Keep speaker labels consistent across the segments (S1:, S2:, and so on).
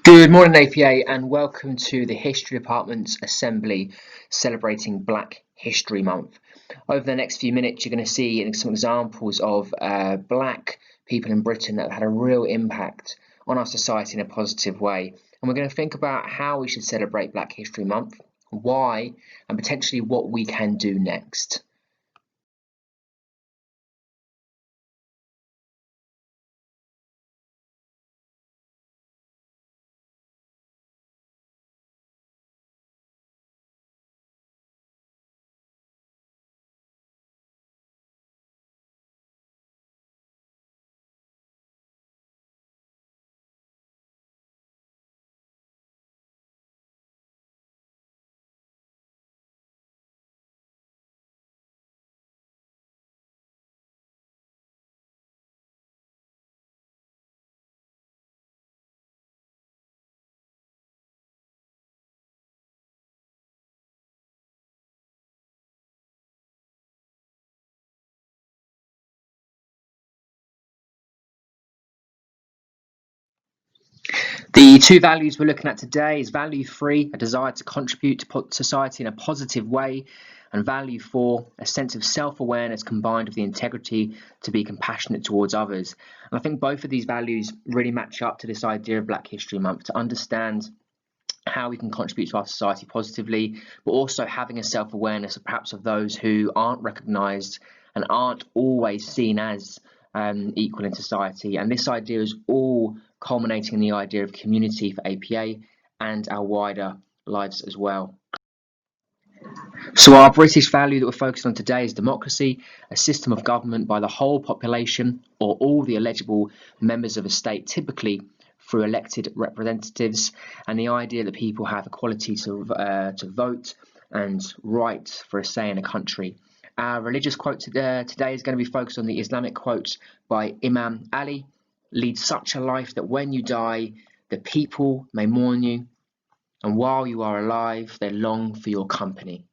S1: Good morning, APA, and welcome to the History Department's Assembly celebrating Black History Month. Over the next few minutes, you're going to see some examples of Black people in Britain that have had a real impact on our society in a positive way. And we're going to think about how we should celebrate Black History Month, why, and potentially what we can do next. The two values we're looking at today is value 3, a desire to contribute to society in a positive way, and value 4, a sense of self-awareness combined with the integrity to be compassionate towards others. And I think both of these values really match up to this idea of Black History Month, to understand how we can contribute to our society positively, but also having a self-awareness of perhaps of those who aren't recognised and aren't always seen as equal in society. And this idea is all culminating in the idea of community for APA and our wider lives as well. So our British value that we're focused on today is democracy, a system of government by the whole population or all the eligible members of a state, typically through elected representatives, and the idea that people have equality to vote and right for a say in a country. Our religious quote today is going to be focused on the Islamic quote by Imam Ali: "Lead such a life that when you die, the people may mourn you, and while you are alive, they long for your company."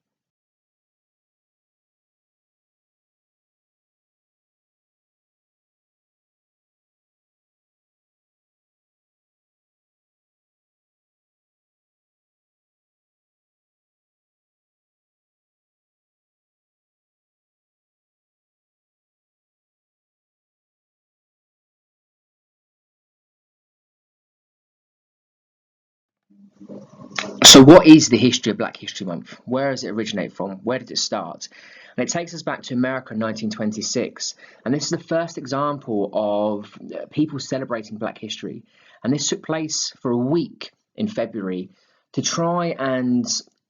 S1: So what is the history of Black History Month? Where does it originate from? Where did it start? And it takes us back to America in 1926. And this is the first example of people celebrating Black history. And this took place for a week in February to try and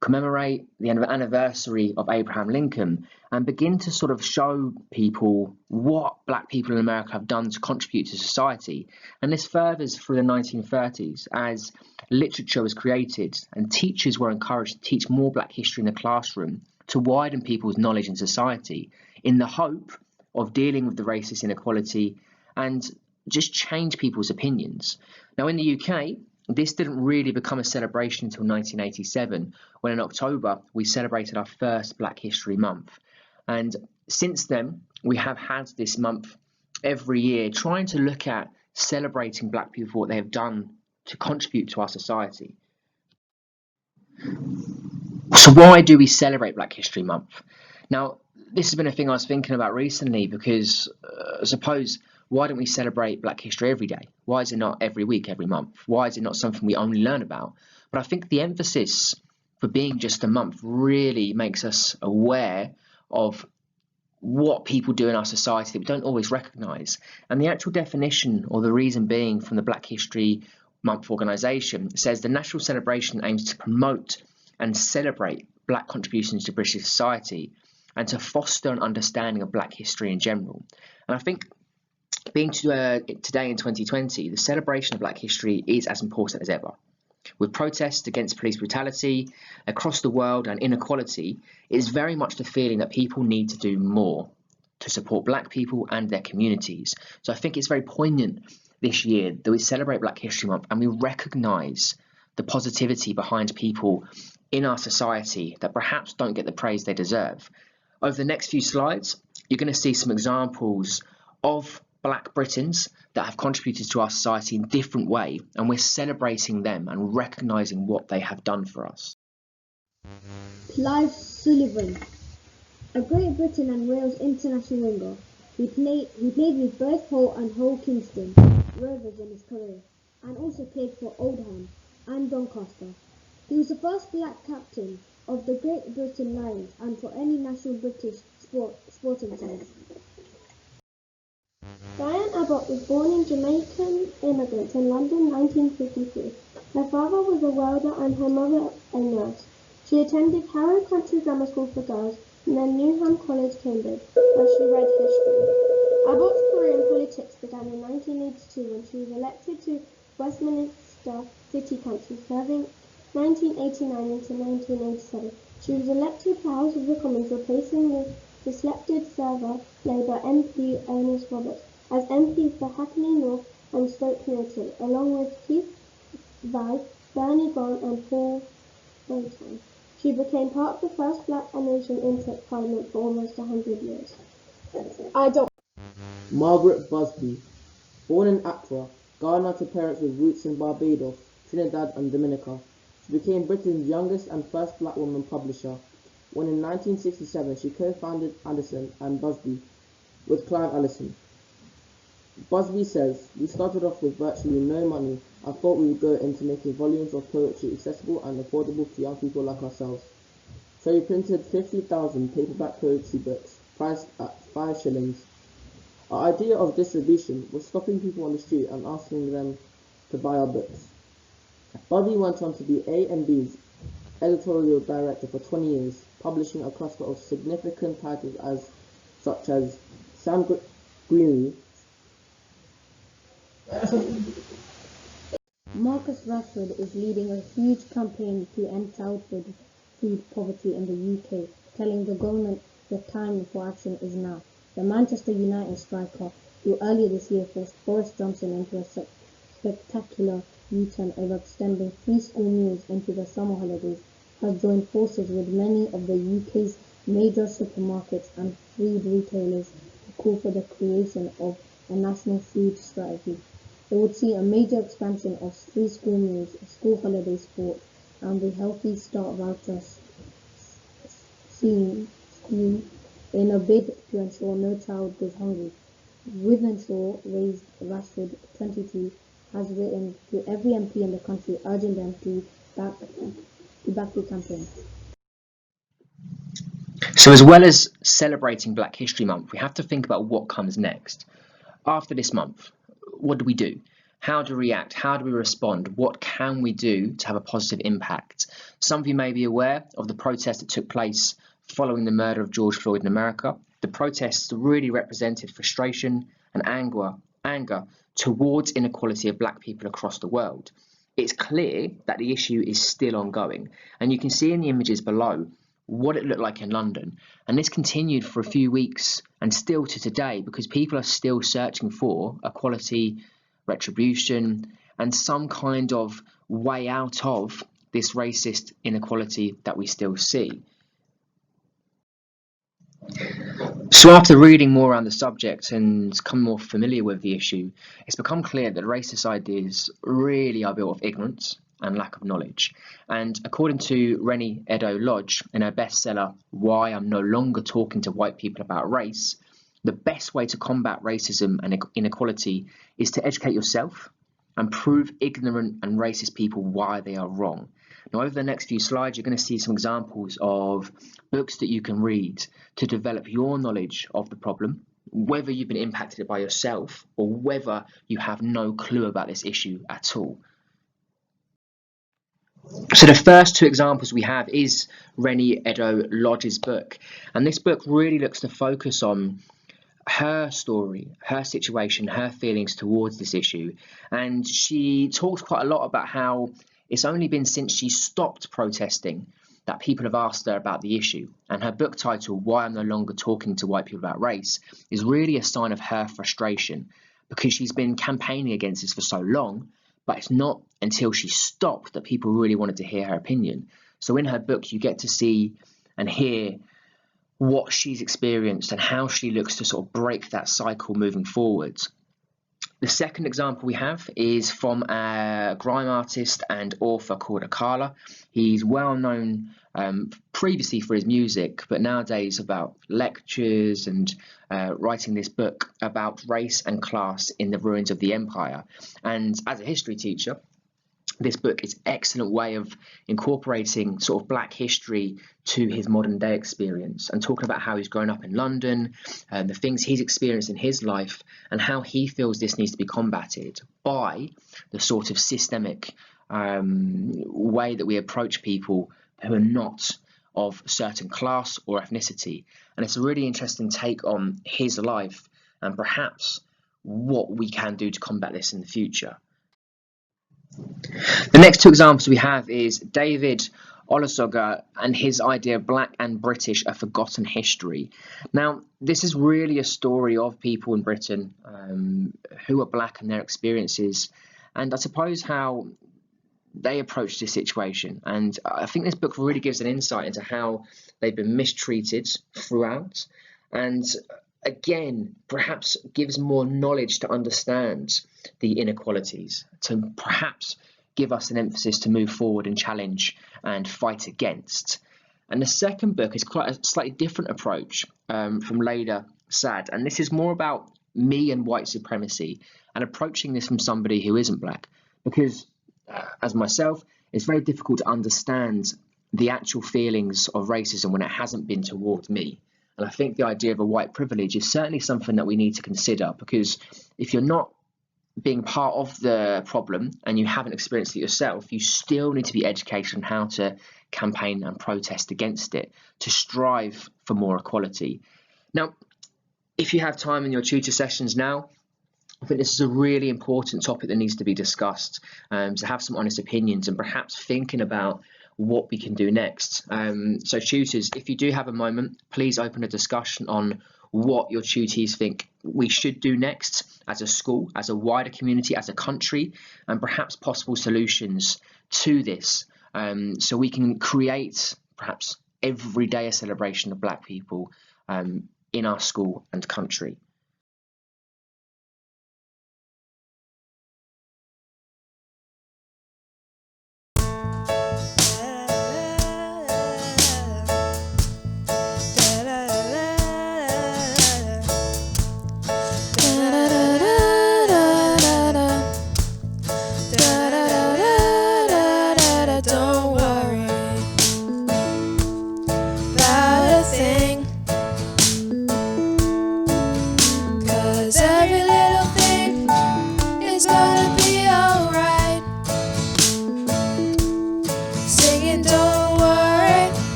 S1: commemorate the anniversary of Abraham Lincoln and begin to sort of show people what Black people in America have done to contribute to society. And this furthers through the 1930s as literature was created and teachers were encouraged to teach more Black history in the classroom to widen people's knowledge in society in the hope of dealing with the racist inequality and just change people's opinions. Now in the UK, this didn't really become a celebration until 1987, when in October we celebrated our first Black History Month. And since then, we have had this month every year trying to look at celebrating Black people for what they have done to contribute to our society. So why do we celebrate Black History Month? Now, this has been a thing I was thinking about recently because suppose, why don't we celebrate Black history every day? Why is it not every week, every month? Why is it not something we only learn about? But I think the emphasis for being just a month really makes us aware of what people do in our society that we don't always recognise. And the actual definition, or the reason being from the Black History Month organisation, says the national celebration aims to promote and celebrate Black contributions to British society and to foster an understanding of Black history in general. And I think being today in 2020, the celebration of Black history is as important as ever. With protests against police brutality across the world and inequality, it is very much the feeling that people need to do more to support Black people and their communities. So I think it's very poignant this year that we celebrate Black History Month and we recognise the positivity behind people in our society that perhaps don't get the praise they deserve. Over the next few slides, you're going to see some examples of Black Britons that have contributed to our society in a different way, and we're celebrating them and recognising what they have done for us.
S2: Clive Sullivan, a Great Britain and Wales international winger. He played with both Hull and Hull Kingston Rovers in his career, and also played for Oldham and Doncaster. He was the first black captain of the Great Britain Lions and for any national British sporting team.
S3: Diane Abbott was born in Jamaican immigrants in London 1953. Her father was a welder and her mother a nurse. She attended Harrow Country Grammar School for Girls and then Newnham College, Cambridge, where she read history. Abbott's career in politics began in 1982 when she was elected to Westminster City Council, serving 1989 into 1987. She was elected to House of the Commons, replacing the selected Labour MP Ernest Roberts as MP for Hackney North and Stoke Newington, along with Keith Val, Bernie Grant and Paul Botan. She became part of the first black nation into Parliament for almost 100 years.
S4: Margaret Busby, born in Accra, Ghana to parents with roots in Barbados, Trinidad and Dominica. She became Britain's youngest and first black woman publisher, when in 1967 she co-founded Anderson and Busby with Clive Allison. Busby says, "We started off with virtually no money and thought we would go into making volumes of poetry accessible and affordable to young people like ourselves. So we printed 50,000 paperback poetry books, priced at 5 shillings. Our idea of distribution was stopping people on the street and asking them to buy our books." Busby went on to be A&B's editorial director for 20 years, publishing a cluster of significant titles such as Sam Greenleaf,
S2: Marcus Rashford is leading a huge campaign to end childhood food poverty in the UK, telling the government the time for action is now. The Manchester United striker, who earlier this year forced Boris Johnson into a spectacular U-turn over extending free school meals into the summer holidays, has joined forces with many of the UK's major supermarkets and food retailers to call for the creation of a national food strategy. It would see a major expansion of free school meals, school holiday sport, and the Healthy Start voucher scheme in a bid to ensure no child goes hungry. Wythenshawe raised Rashford, 22, has written to every MP in the country urging them to back the campaign.
S1: So as well as celebrating Black History Month, we have to think about what comes next. After this month, what do we do? How do we react? How do we respond? What can we do to have a positive impact? Some of you may be aware of the protest that took place following the murder of George Floyd in America. The protests really represented frustration and anger towards inequality of black people across the world. It's clear that the issue is still ongoing, and you can see in the images below what it looked like in London. And this continued for a few weeks and still to today, because people are still searching for equality, retribution, and some kind of way out of this racist inequality that we still see. So after reading more around the subject and becoming more familiar with the issue, it's become clear that racist ideas really are built of ignorance and lack of knowledge. And according to Rennie Edo-Lodge in her bestseller, Why I'm No Longer Talking to White People About Race, the best way to combat racism and inequality is to educate yourself and prove ignorant and racist people why they are wrong. Now, over the next few slides, you're going to see some examples of books that you can read to develop your knowledge of the problem, whether you've been impacted by yourself or whether you have no clue about this issue at all. So the first two examples we have is Rennie Edo-Lodge's book, and this book really looks to focus on her story, her situation, her feelings towards this issue, and she talks quite a lot about how it's only been since she stopped protesting that people have asked her about the issue. And her book title, Why I'm No Longer Talking to White People About Race, is really a sign of her frustration, because she's been campaigning against this for so long, but it's not until she stopped that people really wanted to hear her opinion. So in her book, you get to see and hear what she's experienced and how she looks to sort of break that cycle moving forwards. The second example we have is from a grime artist and author called Akala. He's well known previously for his music, but nowadays about lectures and writing this book about race and class in the ruins of the empire. And as a history teacher, this book is an excellent way of incorporating sort of black history to his modern day experience and talking about how he's grown up in London and the things he's experienced in his life and how he feels this needs to be combated by the sort of systemic way that we approach people who are not of a certain class or ethnicity. And it's a really interesting take on his life and perhaps what we can do to combat this in the future. The next two examples we have is David Olusoga and his idea of Black and British, a forgotten history. Now, this is really a story of people in Britain who are Black and their experiences, and I suppose how they approach this situation. And I think this book really gives an insight into how they've been mistreated throughout, and again, perhaps gives more knowledge to understand the inequalities, to perhaps give us an emphasis to move forward and challenge and fight against. And the second book is quite a slightly different approach from Layla Saad, and this is more about me and white supremacy and approaching this from somebody who isn't Black, because as myself, it's very difficult to understand the actual feelings of racism when it hasn't been towards me. And I think the idea of a white privilege is certainly something that we need to consider, because if you're not being part of the problem and you haven't experienced it yourself, you still need to be educated on how to campaign and protest against it, to strive for more equality. Now, if you have time in your tutor sessions now, I think this is a really important topic that needs to be discussed, to have some honest opinions and perhaps thinking about what we can do next. So tutors, if you do have a moment, please open a discussion on what your tutees think we should do next as a school, as a wider community, as a country, and perhaps possible solutions to this, so we can create perhaps every day a celebration of Black people in our school and country.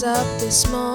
S5: Up this morning.